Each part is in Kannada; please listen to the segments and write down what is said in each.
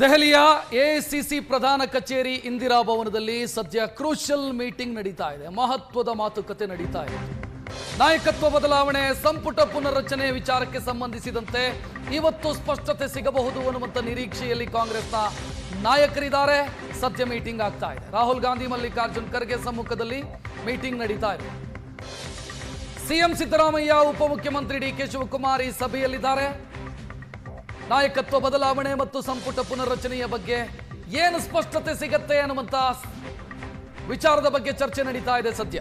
ದೆಹಲಿಯ ಎಐಸಿಸಿ ಪ್ರಧಾನ ಕಚೇರಿ ಇಂದಿರಾ ಭವನದಲ್ಲಿ ಸದ್ಯ ಕ್ರೂಷಿಯಲ್ ಮೀಟಿಂಗ್ ನಡೀತಾ ಇದೆ. ಮಹತ್ವದ ಮಾತುಕತೆ ನಡೀತಾ ಇದೆ. ನಾಯಕತ್ವ ಬದಲಾವಣೆ, ಸಂಪುಟ ಪುನರ್ರಚನೆ ವಿಚಾರಕ್ಕೆ ಸಂಬಂಧಿಸಿದಂತೆ ಇವತ್ತು ಸ್ಪಷ್ಟತೆ ಸಿಗಬಹುದು ಅನ್ನುವಂತ ನಿರೀಕ್ಷೆಯಲ್ಲಿ ಕಾಂಗ್ರೆಸ್ನ ನಾಯಕರಿದ್ದಾರೆ. ಸದ್ಯ ಮೀಟಿಂಗ್ ಆಗ್ತಾ ಇದೆ. ರಾಹುಲ್ ಗಾಂಧಿ, ಮಲ್ಲಿಕಾರ್ಜುನ್ ಖರ್ಗೆ ಸಮ್ಮುಖದಲ್ಲಿ ಮೀಟಿಂಗ್ ನಡೀತಾ ಇದೆ. ಸಿಎಂ ಸಿದ್ದರಾಮಯ್ಯ, ಉಪಮುಖ್ಯಮಂತ್ರಿ ಡಿಕೆ ಶಿವಕುಮಾರ್ ಈ ಸಭೆಯಲ್ಲಿದ್ದಾರೆ. ನಾಯಕತ್ವ ಬದಲಾವಣೆ ಮತ್ತು ಸಂಪುಟ ಪುನರ್ರಚನೆಯ ಬಗ್ಗೆ ಏನು ಸ್ಪಷ್ಟತೆ ಸಿಗತ್ತೆ ಅನ್ನುವಂತ ವಿಚಾರದ ಬಗ್ಗೆ ಚರ್ಚೆ ನಡೀತಾ ಇದೆ. ಸದ್ಯ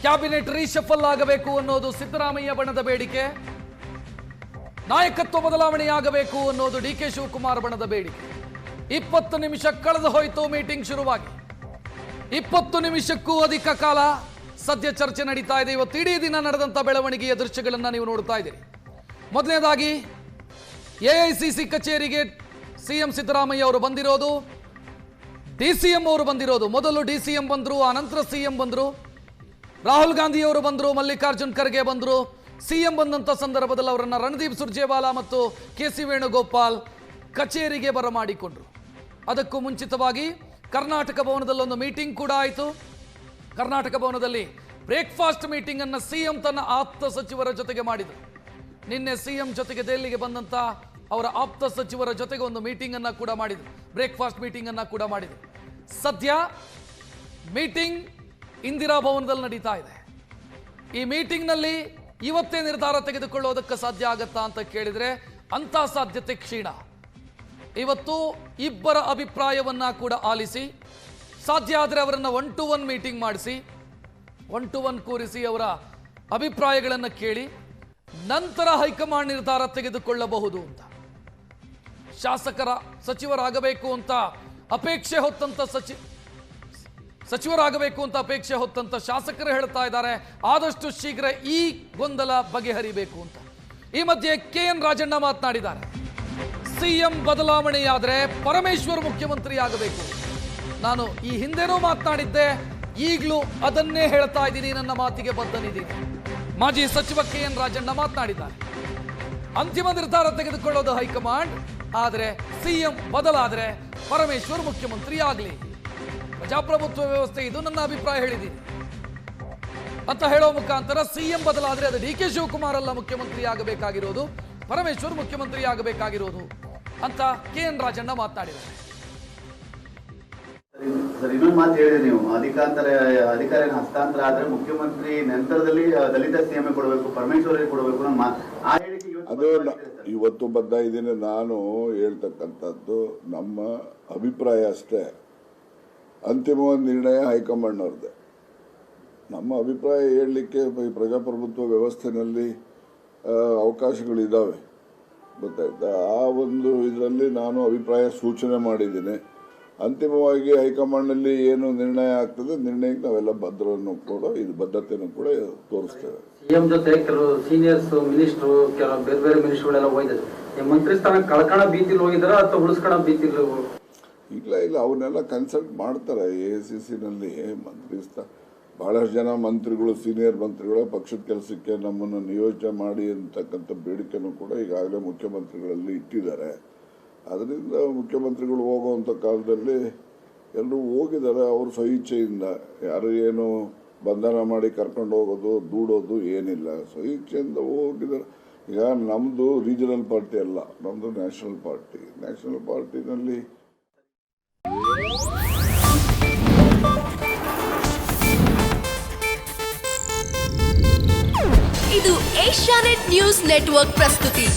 ಕ್ಯಾಬಿನೆಟ್ ರೀಶಫಲ್ ಆಗಬೇಕು ಅನ್ನೋದು ಸಿದ್ದರಾಮಯ್ಯ ಬಣದ ಬೇಡಿಕೆ, ನಾಯಕತ್ವ ಬದಲಾವಣೆಯಾಗಬೇಕು ಅನ್ನೋದು ಡಿಕೆ ಶಿವಕುಮಾರ್ ಬಣದ ಬೇಡಿಕೆ. 20 ನಿಮಿಷ ಕಳೆದು ಹೋಯಿತು ಮೀಟಿಂಗ್ ಶುರುವಾಗಿ. 20 ನಿಮಿಷಕ್ಕೂ ಅಧಿಕ ಕಾಲ ಸದ್ಯ ಚರ್ಚೆ ನಡೀತಾ ಇದೆ. ಇವತ್ತು ಇಡೀ ದಿನ ನಡೆದಂತ ಬೆಳವಣಿಗೆಯ ದೃಶ್ಯಗಳನ್ನ ನೀವು ನೋಡ್ತಾ ಇದ್ದೀರಿ. ಮೊದಲನೇದಾಗಿ ಎಐಸಿಸಿ ಕಚೇರಿಗೆ ಸಿಎಂ ಸಿದ್ದರಾಮಯ್ಯ ಅವರು ಬಂದಿರೋದು, ಡಿಸಿಎಂ ಅವರು ಬಂದಿರೋದು. ಮೊದಲು ಡಿಸಿಎಂ ಬಂದ್ರು, ಆನಂತರ ಸಿಎಂ ಬಂದ್ರು. ರಾಹುಲ್ ಗಾಂಧಿ ಅವರು ಬಂದ್ರು, ಮಲ್ಲಿಕಾರ್ಜುನ್ ಖರ್ಗೆ ಬಂದ್ರು. ಸಿಎಂ ಬಂದಂತ ಸಂದರ್ಭದಲ್ಲಿ ಅವರನ್ನ ರಣದೀಪ್ ಸುರ್ಜೇವಾಲಾ ಮತ್ತು ಕೆಸಿ ವೇಣುಗೋಪಾಲ್ ಕಚೇರಿಗೆ ಬರಮಾಡಿಕೊಂಡ್ರು. ಅದಕ್ಕೂ ಮುಂಚಿತವಾಗಿ ಕರ್ನಾಟಕ ಭವನದಲ್ಲಿ ಒಂದು ಮೀಟಿಂಗ್ ಕೂಡ ಆಯಿತು. ಕರ್ನಾಟಕ ಭವನದಲ್ಲಿ ಬ್ರೇಕ್ಫಾಸ್ಟ್ ಮೀಟಿಂಗ್ ಅನ್ನು ಸಿಎಂ ತನ್ನ ಆಪ್ತ ಸಚಿವರ ಜೊತೆಗೆ ಮಾಡಿದರು. ನಿನ್ನೆ ಸಿಎಂ ಜೊತೆಗೆ ದೆಹಲಿಗೆ ಬಂದಂತ ಅವರ ಆಪ್ತ ಸಚಿವರ ಜೊತೆಗೆ ಒಂದು ಮೀಟಿಂಗ್ ಅನ್ನ ಕೂಡ ಮಾಡಿದರು. ಬ್ರೇಕ್ಫಾಸ್ಟ್ ಮೀಟಿಂಗ್ ಅನ್ನ ಕೂಡ ಮಾಡಿದರು. ಸದ್ಯ ಮೀಟಿಂಗ್ ಇಂದಿರಾ ಭವನದಲ್ಲಿ ನಡೀತಾ ಇದೆ. ಈ ಮೀಟಿಂಗ್ ನಲ್ಲಿ ಇವತ್ತೇ ನಿರ್ಧಾರ ತೆಗೆದುಕೊಳ್ಳೋದಕ್ಕೆ ಸಾಧ್ಯ ಆಗತ್ತಾ ಅಂತ ಕೇಳಿದ್ರೆ ಅಂತ ಸಾಧ್ಯತೆ ಕ್ಷೀಣ. ಇವತ್ತು ಇಬ್ಬರ ಅಭಿಪ್ರಾಯವನ್ನ ಕೂಡ ಆಲಿಸಿ, ಸಾಧ್ಯ ಆದರೆ ಅವರನ್ನ 1-to-1 ಮೀಟಿಂಗ್ ಮಾಡಿಸಿ, 1-to-1 ಕೂರಿಸಿ ಅವರ ಅಭಿಪ್ರಾಯಗಳನ್ನು ಕೇಳಿ ನಂತರ ಹೈಕಮಾಂಡ್ ನಿರ್ಧಾರ ತೆಗೆದುಕೊಳ್ಳಬಹುದು ಅಂತ. ಶಾಸಕರ ಸಚಿವರಾಗಬೇಕು ಅಂತ ಅಪೇಕ್ಷೆ ಹೊತ್ತಂತ ಶಾಸಕರು ಹೇಳ್ತಾ ಇದ್ದಾರೆ ಆದಷ್ಟು ಶೀಘ್ರ ಈ ಗೊಂದಲ ಬಗೆಹರಿಬೇಕು ಅಂತ. ಈ ಮಧ್ಯೆ ಕೆಎನ್ ರಾಜಣ್ಣ ಮಾತನಾಡಿದ್ದಾರೆ. ಸಿಎಂ ಬದಲಾವಣೆಯಾದರೆ ಪರಮೇಶ್ವರ್ ಮುಖ್ಯಮಂತ್ರಿ ಆಗಬೇಕು. ನಾನು ಈ ಹಿಂದೆನೂ ಮಾತನಾಡಿದ್ದೆ, ಈಗಲೂ ಅದನ್ನೇ ಹೇಳ್ತಾ ಇದ್ದೀನಿ, ನನ್ನ ಮಾತಿಗೆ ಬದ್ಧನಿದ್ದೀನಿ. ಮಾಜಿ ಸಚಿವ ಕೆಎನ್ ರಾಜಣ್ಣ ಮಾತನಾಡಿದ್ದಾರೆ. ಅಂತಿಮ ನಿರ್ಧಾರ ತೆಗೆದುಕೊಳ್ಳೋದು ಹೈಕಮಾಂಡ್, ಆದರೆ ಸಿಎಂ ಬದಲಾದರೆ ಪರಮೇಶ್ವರ್ ಮುಖ್ಯಮಂತ್ರಿ ಆಗಲಿ. ಪ್ರಜಾಪ್ರಭುತ್ವ ವ್ಯವಸ್ಥೆ ಇದು, ನನ್ನ ಅಭಿಪ್ರಾಯ ಹೇಳಿದ್ದೀನಿ ಅಂತ ಹೇಳೋ ಮುಖಾಂತರ ಸಿಎಂ ಬದಲಾದರೆ ಅದು ಡಿಕೆ ಶಿವಕುಮಾರ್ ಅಲ್ಲ ಮುಖ್ಯಮಂತ್ರಿ ಆಗಬೇಕಾಗಿರೋದು, ಪರಮೇಶ್ವರ್ ಮುಖ್ಯಮಂತ್ರಿ ಆಗಬೇಕಾಗಿರೋದು ಅಂತ ಕೆಎನ್ ರಾಜಣ್ಣ ಮಾತನಾಡಿದ್ದಾರೆ. ಸರ್, ಇನ್ನೊಂದು ಮಾತು ಹೇಳಿದ್ರೆ ನೀವು ಅಧಿಕಾರ ಹಸ್ತಾಂತರ ಆದ್ರೆ ಮುಖ್ಯಮಂತ್ರಿ ನಂತರದಲ್ಲಿ ದಲಿತ ಸಿಎಂ ಕೊಡಬೇಕು, ಪರಮೇಶ್ವರಿಗೆ ಕೊಡಬೇಕು. ಆ ಹೇಳಿಕೆ ಅದು ಇವತ್ತು ಬದ್ಧ ಇದೀನಿ. ನಾನು ಹೇಳ್ತಕ್ಕಂಥದ್ದು ನಮ್ಮ ಅಭಿಪ್ರಾಯ ಅಷ್ಟೇ. ಅಂತಿಮವಾದ ನಿರ್ಣಯ ಹೈಕಮಾಂಡ್ ಅವ್ರದ್ದೇ. ನಮ್ಮ ಅಭಿಪ್ರಾಯ ಹೇಳಲಿಕ್ಕೆ ಈ ಪ್ರಜಾಪ್ರಭುತ್ವ ವ್ಯವಸ್ಥೆನಲ್ಲಿ ಅವಕಾಶಗಳಿದ್ದಾವೆ, ಗೊತ್ತಾಯ್ತಾ? ಆ ಒಂದು ಇದರಲ್ಲಿ ನಾನು ಅಭಿಪ್ರಾಯ ಸೂಚನೆ ಮಾಡಿದ್ದೀನಿ. ಅಂತಿಮವಾಗಿ ಹೈಕಮಾಂಡ್ನಲ್ಲಿ ಏನು ನಿರ್ಣಯ ಆಗ್ತದೆ, ನಿರ್ಣಯಕ್ಕೆ ನಾವೆಲ್ಲ ಬದ್ಧತೆಯನ್ನು ಕೂಡ ತೋರಿಸ್ತೇವೆ. ಸಿಎಂ ಜೊತೆ ಕೆಲವು ಸೀನಿಯರ್ಸ್ ಮಿನಿಸ್ಟರ್, ಕೆಲವು ಬೇರೆ ಬೇರೆ ಮಿನಿಸ್ಟರ್ಗಳೆಲ್ಲ ಹೋಗಿದ್ದಾರೆ. ಮಂತ್ರಿ ಸ್ಥಾನ ಕಳ್ಕಣ ಭೀತಿಲಿ ಹೋಗಿದಾರ ಅಥವಾ ಉಳಿಸ್ಕೊಳ ಭೀತಿಲಿ? ಇಲ್ಲ, ಅವನ್ನೆಲ್ಲ ಕನ್ಸಲ್ಟ್ ಮಾಡ್ತಾರೆ. ಎಐಸಿಸಿನಲ್ಲಿ ಮಂತ್ರಿ ಬಹಳಷ್ಟು ಜನ ಮಂತ್ರಿಗಳು, ಸೀನಿಯರ್ ಮಂತ್ರಿಗಳು ಪಕ್ಷದ ಕೆಲಸಕ್ಕೆ ನಮ್ಮನ್ನು ನಿಯೋಜನೆ ಮಾಡಿ ಅಂತಕ್ಕಂಥ ಬೇಡಿಕೆನೂ ಕೂಡ ಈಗಾಗಲೇ ಮುಖ್ಯಮಂತ್ರಿಗಳಲ್ಲಿ ಇಟ್ಟಿದ್ದಾರೆ. ಅದರಿಂದ ಮುಖ್ಯಮಂತ್ರಿಗಳು ಹೋಗುವಂಥ ಕಾಲದಲ್ಲಿ ಎಲ್ಲರೂ ಹೋಗಿದ್ದಾರೆ. ಅವರು ಸ್ವಇಚ್ಛೆಯಿಂದ, ಯಾರು ಏನು ಬಂಧನ ಮಾಡಿ ಕರ್ಕೊಂಡು ಹೋಗೋದು, ದೂಡೋದು ಏನಿಲ್ಲ, ಸ್ವಇಚ್ಛೆಯಿಂದ ಹೋಗಿದ್ದಾರೆ. ಈಗ ನಮ್ಮದು ರೀಜನಲ್ ಪಾರ್ಟಿ ಅಲ್ಲ, ನಮ್ಮದು ನ್ಯಾಷನಲ್ ಪಾರ್ಟಿ. ನ್ಯಾಷನಲ್ ಪಾರ್ಟಿನಲ್ಲಿ ಇದು ಏಷ್ಯಾನೆಟ್ ನ್ಯೂಸ್ ನೆಟ್ವರ್ಕ್ ಪ್ರಸ್ತುತಿ.